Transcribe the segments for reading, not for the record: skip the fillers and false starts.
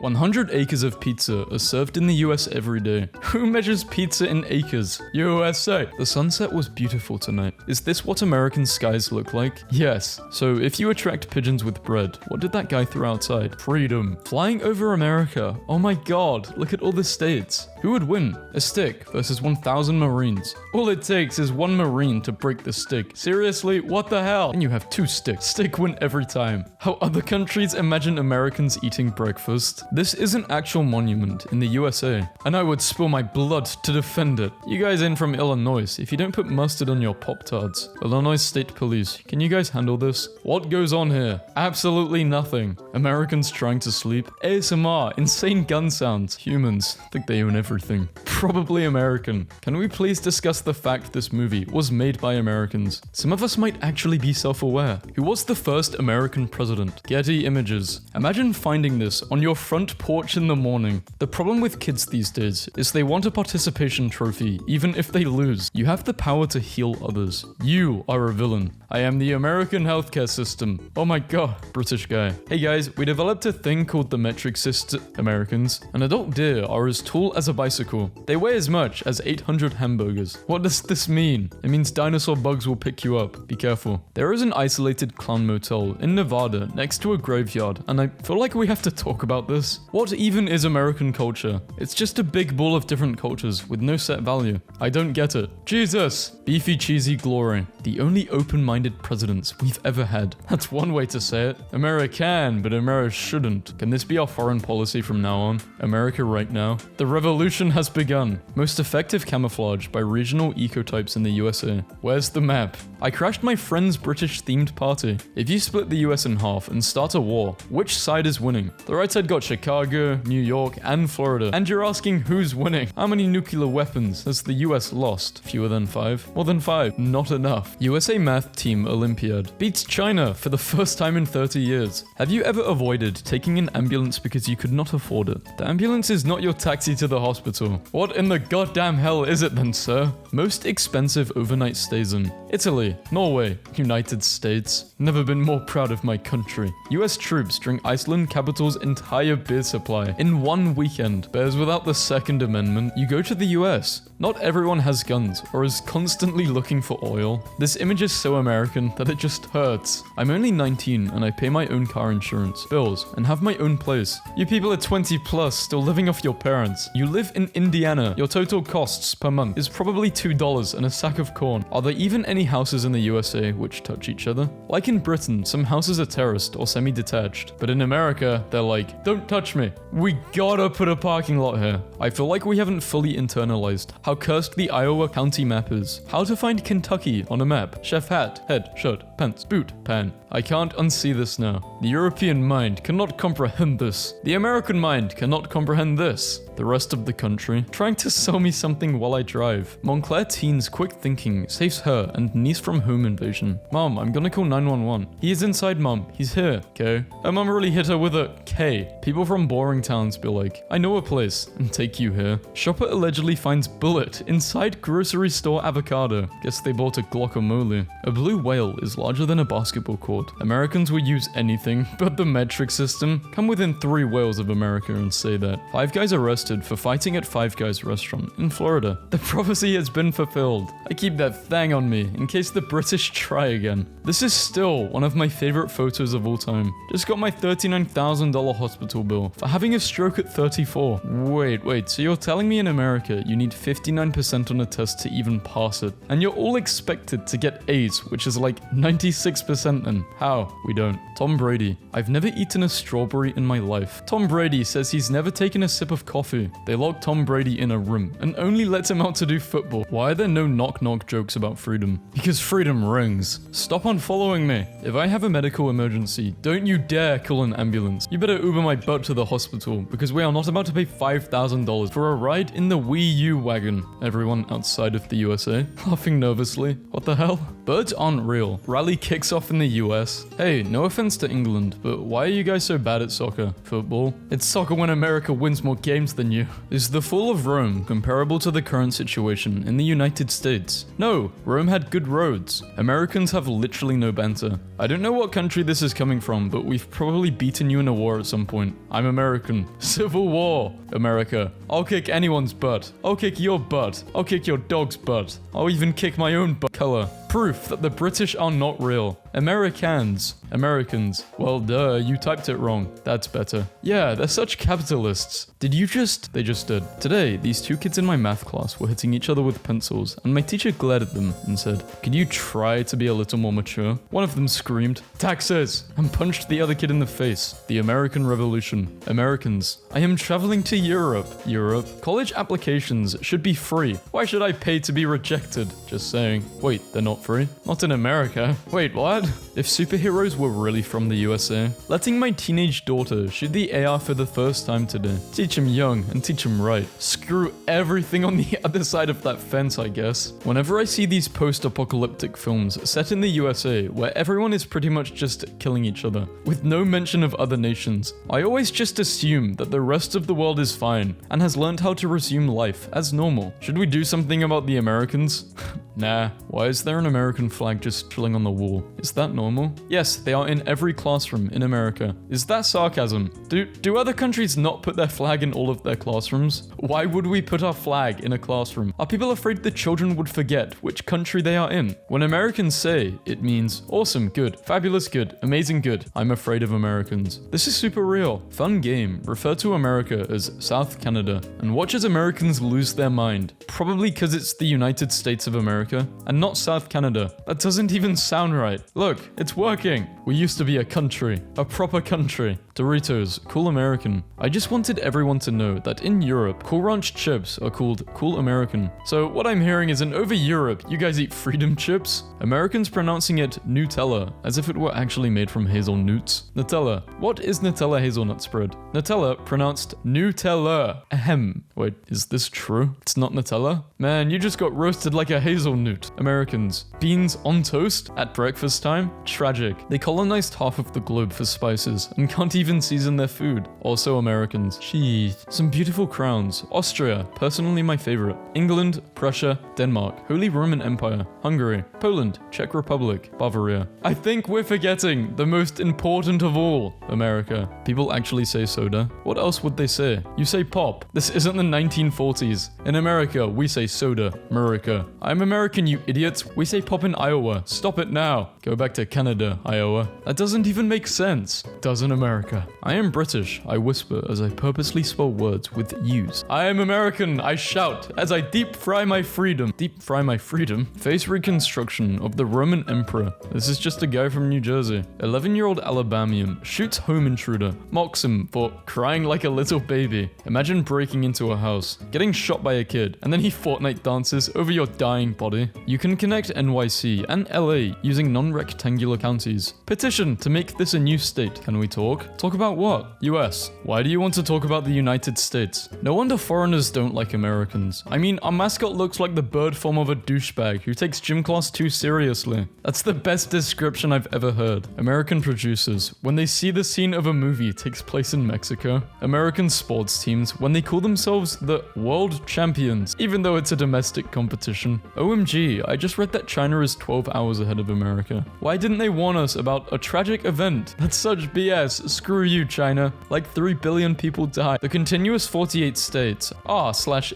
100 acres of pizza are served in the US every day. Who measures pizza in acres? USA. The sunset was beautiful tonight. Is this what American skies look like? Yes. So if you attract pigeons with bread, what did that guy throw outside? Freedom. Flying over America. Oh my god, look at all the states. Who would win? A stick versus 1,000 Marines. All it takes is one Marine to break the stick. Seriously, what the hell? And you have 2 sticks. Stick win every time. How other countries imagine Americans eating breakfast. This is an actual monument in the USA, and I would spill my blood to defend it. You guys in from Illinois, if you don't put mustard on your Pop-Tarts. Illinois State Police, can you guys handle this? What goes on here? Absolutely nothing. Americans trying to sleep. ASMR, insane gun sounds. Humans think they own everything. Probably American. Can we please discuss the fact this movie was made by Americans? Some of us might actually be self-aware. Who was the first American president? Getty Images. Imagine finding this on your front porch in the morning. The problem with kids these days is they want a participation trophy, even if they lose. You have the power to heal others. You are a villain. I am the American healthcare system. Oh my god, British guy. Hey guys, we developed a thing called the metric system. Americans. An adult deer are as tall as a bicycle. They weigh as much as 800 hamburgers. What does this mean? It means dinosaur bugs will pick you up. Be careful. There is an isolated clown motel in Nevada next to a graveyard, and I feel like we have to talk about this. What even is American culture? It's just a big ball of different cultures with no set value. I don't get it. Jesus! Beefy cheesy glory. The only open-minded presidents we've ever had. That's one way to say it. American, but America shouldn't. Can this be our foreign policy from now on? America right now? The revolution has begun. Most effective camouflage by regional ecotypes in the USA. Where's the map? I crashed my friend's British-themed party. If you split the US in half and start a war, which side is winning? The right side got Chicago, New York, and Florida. And you're asking who's winning? How many nuclear weapons has the US lost? Fewer than 5? More than 5? Not enough. USA Math Team Olympiad beats China for the first time in 30 years. Have you ever avoided taking an ambulance because you could not afford it? The ambulance is not your taxi to the hospital. What in the goddamn hell is it then, sir? Most expensive overnight stays in Italy, Norway, United States. Never been more proud of my country. US troops drink Iceland capital's entire beer supply in one weekend. Bears without the Second Amendment. You go to the US. Not everyone has guns or is constantly looking for oil. This image is so American that it just hurts. I'm only 19 and I pay my own car insurance, bills, and have my own place. You people are 20 plus, still living off your parents. You live in Indiana. Your total costs per month is probably $2 and a sack of corn. Are there even any houses in the USA which touch each other? Like in Britain, some houses are terraced or semi-detached, but in America, they're like, don't touch me. We gotta put a parking lot here. I feel like we haven't fully internalized how cursed the Iowa County map is. How to find Kentucky on a map. Chef hat, head, shirt, pants, boot, pan. I can't unsee this now. The European mind cannot comprehend this. The American mind cannot comprehend this. The rest of the country trying to sell me something while I drive. Montclair teen's quick thinking saves her and niece from home invasion. Mom, I'm gonna call 911. He is inside, Mom. He's here. Okay. Her mom really hit her with a K. People from boring towns be like, I know a place and take you here. Shopper allegedly finds bullet inside grocery store avocado. Guess they bought a guacamole. A blue whale is larger than a basketball court. Americans will use anything but the metric system. Come within 3 whales of America and say that. 5 guys arrested for fighting at Five Guys restaurant in Florida. The prophecy has been fulfilled. I keep that thing on me in case the British try again. This is still one of my favorite photos of all time. Just got my $39,000 hospital bill for having a stroke at 34. Wait, so you're telling me in America you need 59% on a test to even pass it? And you're all expected to get A's, which is like 96% then. How? We don't. Tom Brady. I've never eaten a strawberry in my life. Tom Brady says he's never taken a sip of coffee. They lock Tom Brady in a room and only let him out to do football. Why are there no knock-knock jokes about freedom? Because freedom rings. Stop unfollowing me. If I have a medical emergency, don't you dare call an ambulance. You better Uber my butt to the hospital because we are not about to pay $5,000 for a ride in the Wii U wagon. Everyone outside of the USA laughing nervously. What the hell? Birds aren't real. Rally kicks off in the US. Hey, no offense to England, but why are you guys so bad at soccer? Football? It's soccer when America wins more games than continue. Is the fall of Rome comparable to the current situation in the United States? No, Rome had good roads. Americans have literally no banter. I don't know what country this is coming from, but we've probably beaten you in a war at some point. I'm American. Civil War. America. I'll kick anyone's butt. I'll kick your butt. I'll kick your dog's butt. I'll even kick my own butt. Color. Proof that the British are not real. Americans. Americans. Well, duh, you typed it wrong. That's better. Yeah, they're such capitalists. Did you just... They just did. Today, these two kids in my math class were hitting each other with pencils, and my teacher glared at them and said, "Could you try to be a little more mature?" One of them screamed, "Taxes!" and punched the other kid in the face. The American Revolution. Americans. I am traveling to Europe. Europe. College applications should be free. Why should I pay to be rejected? Just saying. Wait, they're not free? Not in America. Wait, what? If superheroes were really from the USA, letting my teenage daughter shoot the AR for the first time today. Teach him young and teach him right. Screw everything on the other side of that fence, I guess. Whenever I see these post-apocalyptic films set in the USA where everyone is pretty much just killing each other, with no mention of other nations, I always just assume that the rest of the world is fine and has learned how to resume life as normal. Should we do something about the Americans? Nah. Why is there an American flag just chilling on the wall? Is that normal? Yes, they are in every classroom in America. Is that sarcasm? Do other countries not put their flag in all of their classrooms? Why would we put our flag in a classroom? Are people afraid the children would forget which country they are in? When Americans say, it means awesome, good, fabulous, good, amazing, good. I'm afraid of Americans. This is super real. Fun game. Refer to America as South Canada and watch as Americans lose their mind. Probably because it's the United States of America and not South Canada. That doesn't even sound right. Look, it's working. We used to be a country. A proper country. Doritos, Cool American. I just wanted everyone to know that in Europe, Cool Ranch chips are called Cool American. So what I'm hearing is over Europe, you guys eat Freedom chips? Americans pronouncing it Nutella, as if it were actually made from hazelnuts. Nutella. What is Nutella hazelnut spread? Nutella pronounced Nutella. Ahem. Wait, is this true? It's not Nutella? Man, you just got roasted like a hazelnut. Americans. Beans on toast at breakfast time? Tragic. They colonized half of the globe for spices and can't even season their food. Also Americans. Cheese. Some beautiful crowns. Austria, personally my favorite. England, Prussia, Denmark, Holy Roman Empire, Hungary, Poland, Czech Republic, Bavaria. I think we're forgetting the most important of all. America. People actually say soda. What else would they say? You say pop. This isn't the 1940s. In America, we say soda. America. I'm American, you idiots. We say pop in Iowa. Stop it now. Go back to Canada, Iowa. That doesn't even make sense. Doesn't America? I am British. I whisper as I purposely spell words with U's. I am American. I shout as I deep fry my freedom. Deep fry my freedom? Face reconstruction of the Roman emperor. This is just a guy from New Jersey. 11-year-old Alabamian shoots home intruder. Mocks him for crying like a little baby. Imagine breaking into a house, getting shot by a kid, and then he Fortnite dances over your dying body. You can connect NYC and LA using non-rectangular counties. Petition to make this a new state. Can we talk? Talk about what? US. Why do you want to talk about the United States? No wonder foreigners don't like Americans. I mean, our mascot looks like the bird form of a douchebag who takes gym class too seriously. That's the best description I've ever heard. American producers, when they see the scene of a movie takes place in Mexico. American sports teams, when they call themselves the world champions, even though it's a domestic competition. OMG, I just read that China is 12 hours ahead of America. Why didn't they warn us about a tragic event? That's such BS. Screw you, China. Like 3 billion people died. The continuous 48 states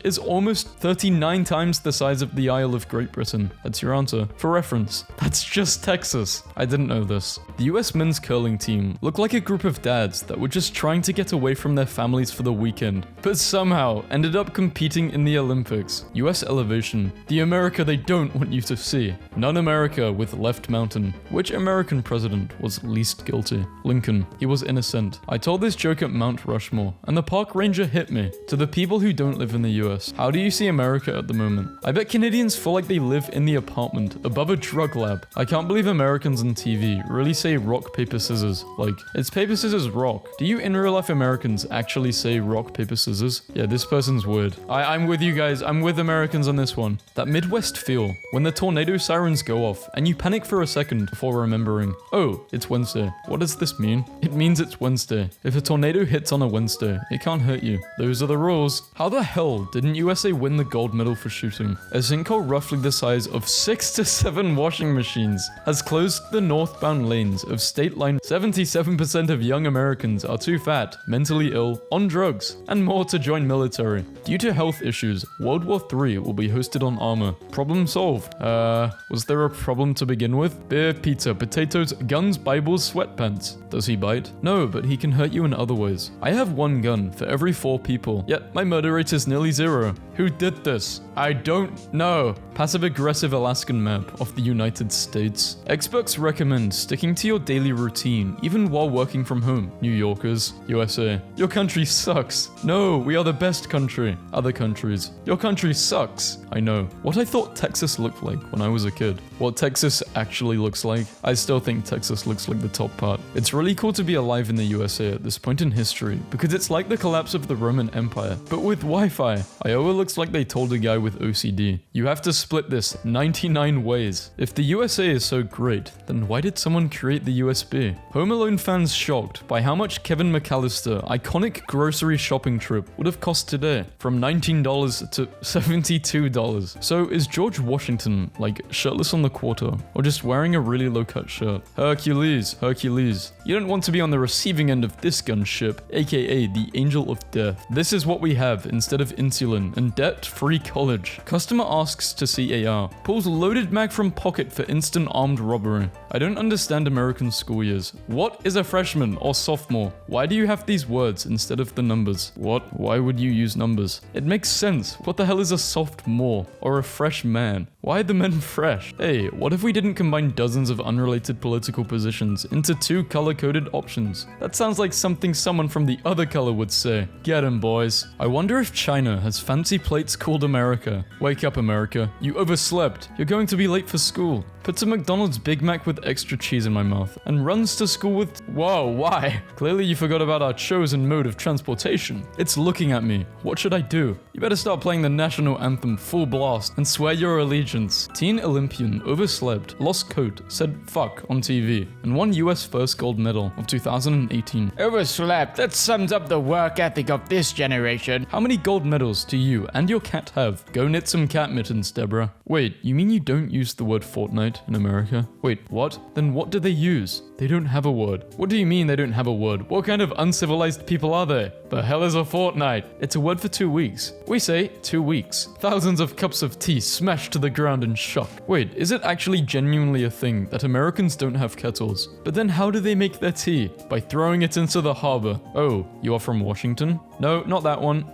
is almost 39 times the size of the Isle of Great Britain. That's your answer. For reference, that's just Texas. I didn't know this. The US men's curling team looked like a group of dads that were just trying to get away from their families for the weekend, but somehow ended up competing in the Olympics. US elevation. The America they don't want you to see. Non-America with left mountain. Which American president was least guilty? Lincoln. He was innocent. I told this joke at Mount Rushmore, and the park ranger hit me. To the people who don't live in the US, how do you see America at the moment? I bet Canadians feel like they live in the apartment above a drug lab. I can't believe Americans on TV really say rock, paper, scissors. Like, it's paper, scissors, rock. Do you in real life Americans actually say rock, paper, scissors? Yeah, this person's weird. I'm with you guys. I'm with Americans on this one. That Midwest feel. When the tornado tornado sirens go off, and you panic for a second before remembering, oh, it's Wednesday. What does this mean? It means it's Wednesday. If a tornado hits on a Wednesday, it can't hurt you. Those are the rules. How the hell didn't USA win the gold medal for shooting? A sinkhole roughly the size of 6 to 7 washing machines has closed the northbound lanes of State Line. 77% of young Americans are too fat, mentally ill, on drugs, and more to join military. Due to health issues, World War III will be hosted on Armor. Problem solved. Was there a problem to begin with? Beer, pizza, potatoes, guns, Bibles, sweatpants. Does he bite? No, but he can hurt you in other ways. I have one gun for every 4 people, yet my murder rate is nearly 0. Who did this? I don't know. Passive-aggressive Alaskan map of the United States. Experts recommend sticking to your daily routine, even while working from home. New Yorkers, USA. Your country sucks. No, we are the best country. Other countries. Your country sucks. I know. What I thought Texas looked like when I was a kid. What Texas actually looks like. I still think Texas looks like the top part. It's really cool to be alive in the USA at this point in history, because it's like the collapse of the Roman Empire, but with Wi-Fi. Iowa looks like they told a guy with OCD. You have to split this 99 ways. If the USA is so great, then why did someone create the USB? Home Alone fans shocked by how much Kevin McAllister iconic grocery shopping trip would have cost today, from $19 to $72. So is George Washington like shirtless on the quarter, or just wearing a really low-cut shirt? Hercules, Hercules. You don't want to be on the receiving end of this gunship, aka the Angel of Death. This is what we have instead of insulin and debt-free college. Customer asks to see AR. Pulls loaded mag from pocket for instant armed robbery. I don't understand American school years. What is a freshman or sophomore? Why do you have these words instead of the numbers? What? Why would you use numbers? It makes sense. What the hell is a sophomore or a fresh man? Why are the men fresh? Hey, what if we didn't combine dozens of unrelated political positions into 2 color-coded options? That sounds like something someone from the other color would say. Get 'em, boys. I wonder if China has fancy plates called America. Wake up, America. You overslept. You're going to be late for school. Puts a McDonald's Big Mac with extra cheese in my mouth and runs to school with... Whoa, why? Clearly you forgot about our chosen mode of transportation. It's looking at me. What should I do? You better start playing the national anthem full blast and swear your allegiance. Teen Olympian overslept, lost coat, said fuck on TV, and won US first gold medal of 2018. Overslept. That sums up the work ethic of this generation. How many gold medals do you and your cat have? Go knit some cat mittens, Deborah. Wait, you mean you don't use the word Fortnite in America? Wait, what? Then what do they use? They don't have a word. What do you mean they don't have a word? What kind of uncivilized people are they? The hell is a fortnight? It's a word for 2 weeks. We say 2 weeks. Thousands of cups of tea smashed to the ground in shock. Wait, is it actually genuinely a thing that Americans don't have kettles? But then how do they make their tea? By throwing it into the harbor. Oh, you are from Washington? No, not that one.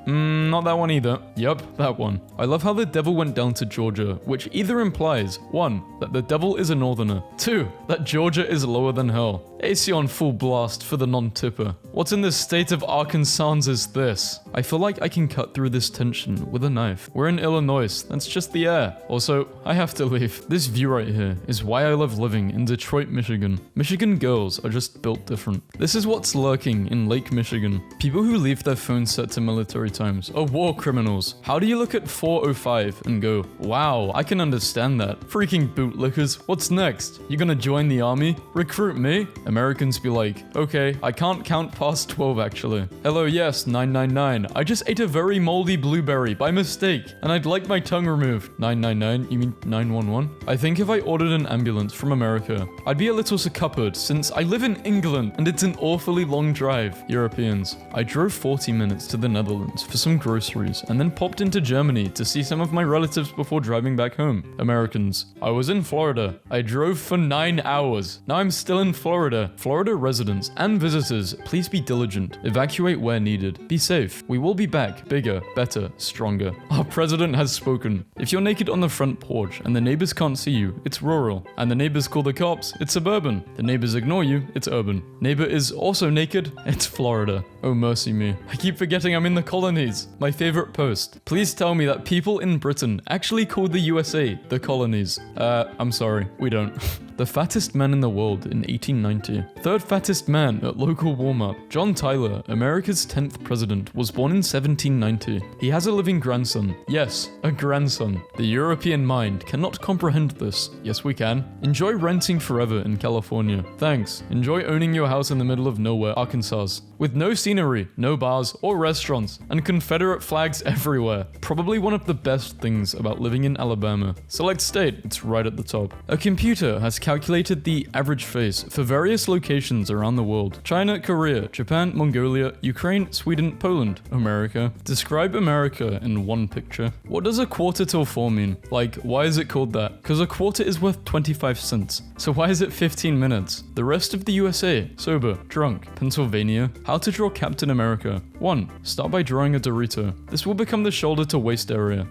Not that one either. Yup, that one. I love how the devil went down to Georgia, which either implies 1. That the devil is a northerner. 2. That Georgia is lower than hell. AC on full blast for the non-tipper. What in the state of Arkansas is this? I feel like I can cut through this tension with a knife. We're in Illinois, that's just the air. Also, I have to leave. This view right here is why I love living in Detroit, Michigan. Michigan girls are just built different. This is what's lurking in Lake Michigan. People who leave their phones set to military times are war criminals. How do you look at 4:05 and go, wow, I can understand that. Freaking bootlickers, what's next? You gonna join the army? Recruit me? Americans be like, okay, I can't count past 12 actually. Hello, yes, 999. I just ate a very moldy blueberry by mistake, and I'd like my tongue removed. 999? You mean 911? I think if I ordered an ambulance from America, I'd be a little succumbered since I live in England and it's an awfully long drive. Europeans. I drove 40 minutes to the Netherlands for some groceries and then popped into Germany to see some of my relatives before driving back home. Americans. I was in Florida. I drove for 9 hours. Now I'm still in Florida. Florida residents and visitors, please be diligent. Evacuate where needed. Be safe. We will be back. Bigger, better, stronger. Our president has spoken. If you're naked on the front porch and the neighbors can't see you, it's rural. And the neighbors call the cops, it's suburban. The neighbors ignore you, it's urban. Neighbor is also naked, it's Florida. Oh mercy me. I keep forgetting I'm in the colonies. My favorite post. Please tell me that people in Britain actually call the USA the colonies. I'm sorry, we don't. The fattest man in the world in 1890. Third fattest man at local Walmart. John Tyler, America's 10th president, was born in 1790. He has a living grandson. Yes, a grandson. The European mind cannot comprehend this. Yes, we can. Enjoy renting forever in California. Thanks. Enjoy owning your house in the middle of nowhere, Arkansas. With no scenery, no bars or restaurants, and Confederate flags everywhere. Probably one of the best things about living in Alabama. Select state, it's right at the top. A computer has calculated the average face for various locations around the world. China, Korea, Japan, Mongolia, Ukraine, Sweden, Poland, America. Describe America in one picture. What does a quarter till 4 mean? Like, why is it called that? Because a quarter is worth 25 cents. So why is it 15 minutes? The rest of the USA. Sober, drunk. Pennsylvania. How to draw Captain America. 1. Start by drawing a Dorito. This will become the shoulder to waist area.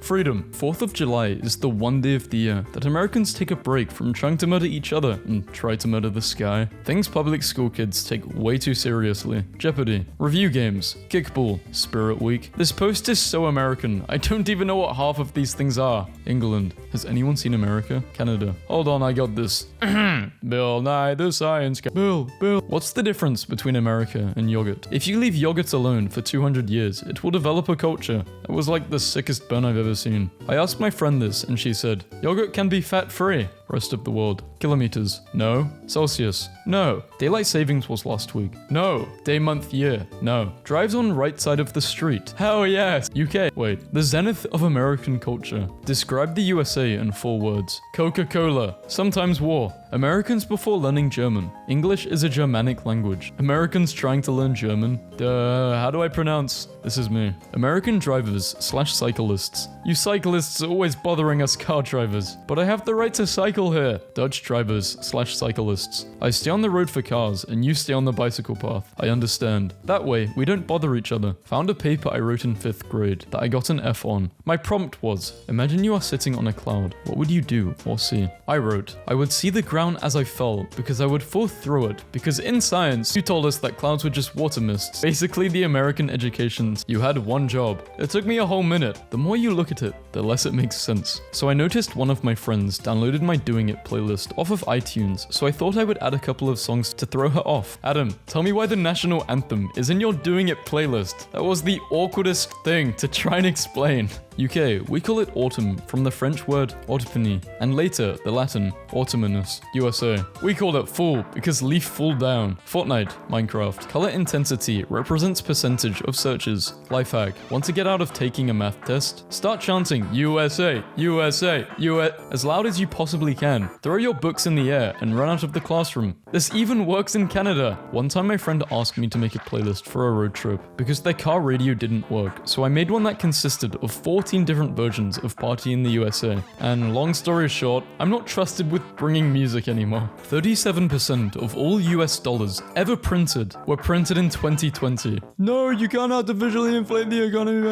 Freedom. 4th of July is the one day of the year that Americans take a break from trying to murder each other and try to murder the sky. Things public school kids take way too seriously. Jeopardy. Review games. Kickball. Spirit Week. This post is so American. I don't even know what half of these things are. England. Has anyone seen America? Canada. Hold on, I got this. Bill Nye the Science Guy. Bill. What's the difference between America and yogurt? If you leave yogurt alone for 200 years, it will develop a culture. It was like the sickest burn I've ever seen. I asked my friend this and she said, yogurt can be fat-free. Rest of the world. Kilometers. No. Celsius. No. Daylight savings was last week. No. Day, month, year. No. Drives on right side of the street. Hell yes. UK. Wait. The zenith of American culture. Describe the USA in 4 words. Coca-Cola. Sometimes war. Americans before learning German. English is a Germanic language. Americans trying to learn German. How do I pronounce? This is me. American drivers/cyclists. You cyclists are always bothering us car drivers. But I have the right to cycle here. Dutch drivers/cyclists. I stay on the road for cars and you stay on the bicycle path. I understand. That way, we don't bother each other. Found a paper I wrote in 5th grade that I got an F on. My prompt was, imagine you are sitting on a cloud. What would you do or see? I wrote, I would see the ground as I fell because I would fall through it. Because in science, you told us that clouds were just water mists. Basically the American educations. You had one job. It took me a whole minute. The more you look at it, the less it makes sense. So I noticed one of my friends downloaded my Doing It playlist off of iTunes, so I thought I would add a couple of songs to throw her off. Adam, tell me why the national anthem is in your Doing It playlist. That was the awkwardest thing to try and explain. UK, we call it autumn from the French word autumni, and later the Latin autumnus. USA, we called it fall because leaf fall down. Fortnite, Minecraft. Color intensity represents percentage of searches. Lifehack, want to get out of taking a math test? Start chanting USA, USA, US as loud as you possibly can. Throw your books in the air and run out of the classroom. This even works in Canada. One time my friend asked me to make a playlist for a road trip because their car radio didn't work, so I made one that consisted of 14 different versions of Party in the USA. And long story short, I'm not trusted with bringing music anymore. 37% of all US dollars ever printed were printed in 2020. No, you can't artificially inflate the economy.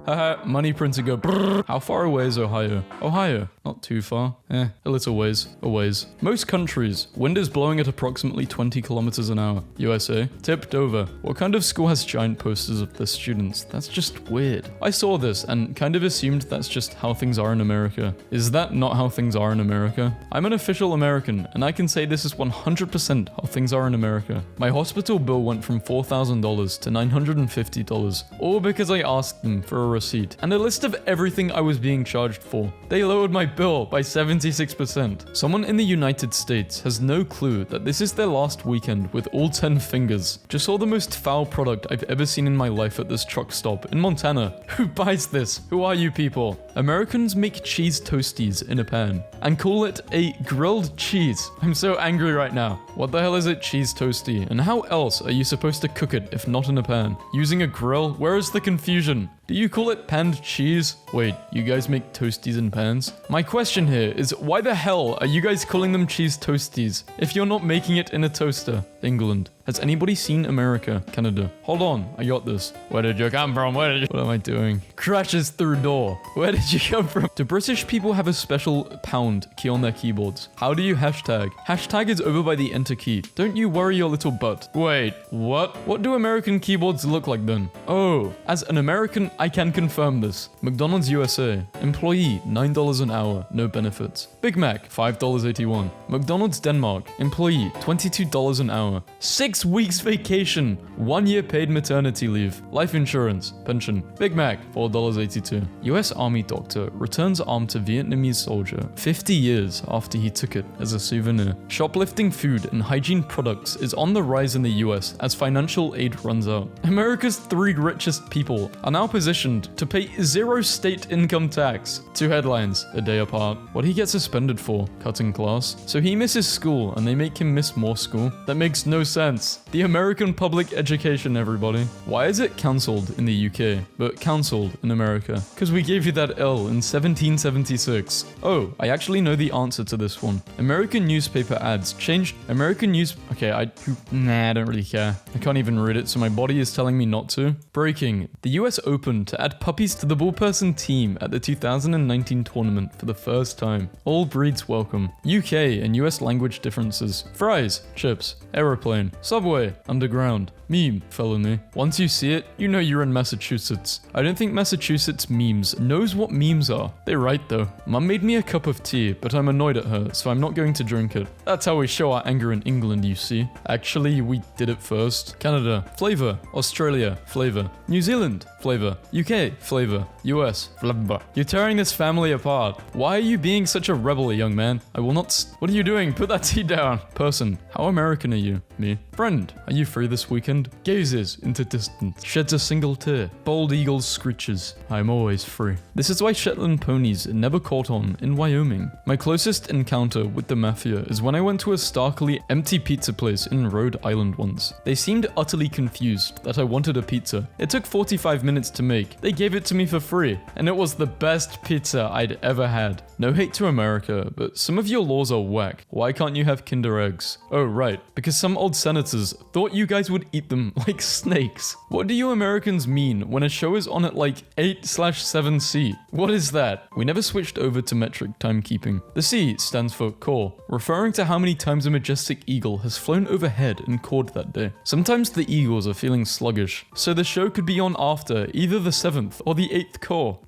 Haha, money printer go brrr. How far away is Ohio? Ohio, not too far. A little ways. A ways. Most countries, wind is blowing at approximately 20 kilometers an hour. USA, tipped over. What kind of school has giant posters of their students? That's just weird. I saw this and kind of assumed that's just how things are in America. Is that not how things are in America? I'm an official American, and I can say this is 100% how things are in America. My hospital bill went from $4,000 to $950, all because I asked them for a receipt and a list of everything I was being charged for. They lowered my bill by 76%. Someone in the United States has no clue that this is their last weekend with all 10 fingers. Just saw the most foul product I've ever seen in my life at this truck stop in Montana. Who buys this? Who are you people? Americans make cheese toasties in a pan and call it a grilled cheese. I'm so angry right now. What the hell is a cheese toasty? And how else are you supposed to cook it if not in a pan? Using a grill? Where is the confusion? Do you call it panned cheese? Wait, you guys make toasties in pans? My question here is why the hell are you guys calling them cheese toasties if you're not making it in a toaster? England. Has anybody seen America? Canada. Hold on, I got this. Where did you come from? What am I doing? Crashes through door. Where did you come from? Do British people have a special pound key on their keyboards? How do you hashtag? Hashtag is over by the enter key. Don't you worry your little butt. Wait, what? What do American keyboards look like then? Oh, as an American, I can confirm this. McDonald's USA. Employee, $9 an hour, no benefits. Big Mac, $5.81. McDonald's Denmark. Employee, $22 an hour. 6 weeks vacation. 1 year paid maternity leave. Life insurance. Pension. Big Mac, $4.82. US Army doctor returns arm to Vietnamese soldier 50 years after he took it as a souvenir. Shoplifting food and hygiene products is on the rise in the US as financial aid runs out. America's 3 richest people are now positioned to pay 0 state income tax. 2 headlines, a day apart. What he gets suspended for? Cutting class. So he misses school and they make him miss more school? That makes no sense. The American public education, everybody. Why is it cancelled in the UK, but cancelled in America? Because we gave you that L in 1776. Oh, I actually know the answer to this one. American newspaper ads changed. Okay, I don't really care. I can't even read it, so my body is telling me not to. Breaking. The US Open to add puppies to the ballperson team at the 2019 tournament for the first time. All breeds welcome. UK and US language differences. Fries, chips, aeroplane, subway, underground. Meme, follow me. Once you see it, you know you're in Massachusetts. I don't think Massachusetts memes knows what memes are. They're right though. Mum made me a cup of tea, but I'm annoyed at her, so I'm not going to drink it. That's how we show our anger in England, you see. Actually, we did it first. Canada, flavor. Australia, flavor. New Zealand, flavor. UK, flavor. US, flavor. You're tearing this family apart. Why are you being such a rebel, young man? I will not. What are you doing? Put that tea down. Person, how American are you? Me. Friend, are you free this weekend? Gazes into distance, sheds a single tear. Bald eagle screeches. I'm always free. This is why Shetland ponies never caught on in Wyoming. My closest encounter with the mafia is when I went to a starkly empty pizza place in Rhode Island once. They seemed utterly confused that I wanted a pizza. It took 45 minutes to make. They gave it to me for free, and it was the best pizza I'd ever had. No hate to America, but some of your laws are whack. Why can't you have Kinder Eggs? Oh right, because some old senators thought you guys would eat them like snakes. What do you Americans mean when a show is on at like 8/7C? What is that? We never switched over to metric timekeeping. The C stands for core, referring to how many times a majestic eagle has flown overhead and cawed that day. Sometimes the eagles are feeling sluggish, so the show could be on after either the 7th or the 8th core.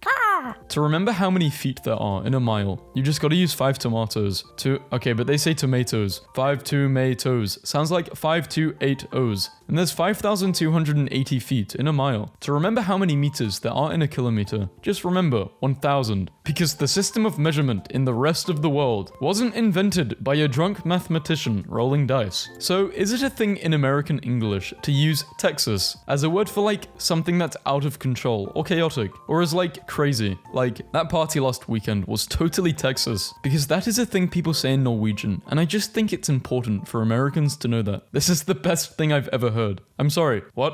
To remember how many feet there are in a mile, you just gotta use 5 tomatoes. Okay, but they say tomatoes. 5 tomatoes. Sounds like 528 O's. And there's 5,280 feet in a mile. To remember how many meters there are in a kilometer, just remember 1,000. Because the system of measurement in the rest of the world wasn't invented by a drunk mathematician rolling dice. So is it a thing in American English to use Texas as a word for like something that's out of control or chaotic, or as like crazy? Like, that party last weekend was totally Texas, because that is a thing people say in Norwegian, and I just think it's important for Americans to know that. This is the best thing I've ever heard. I'm sorry, what?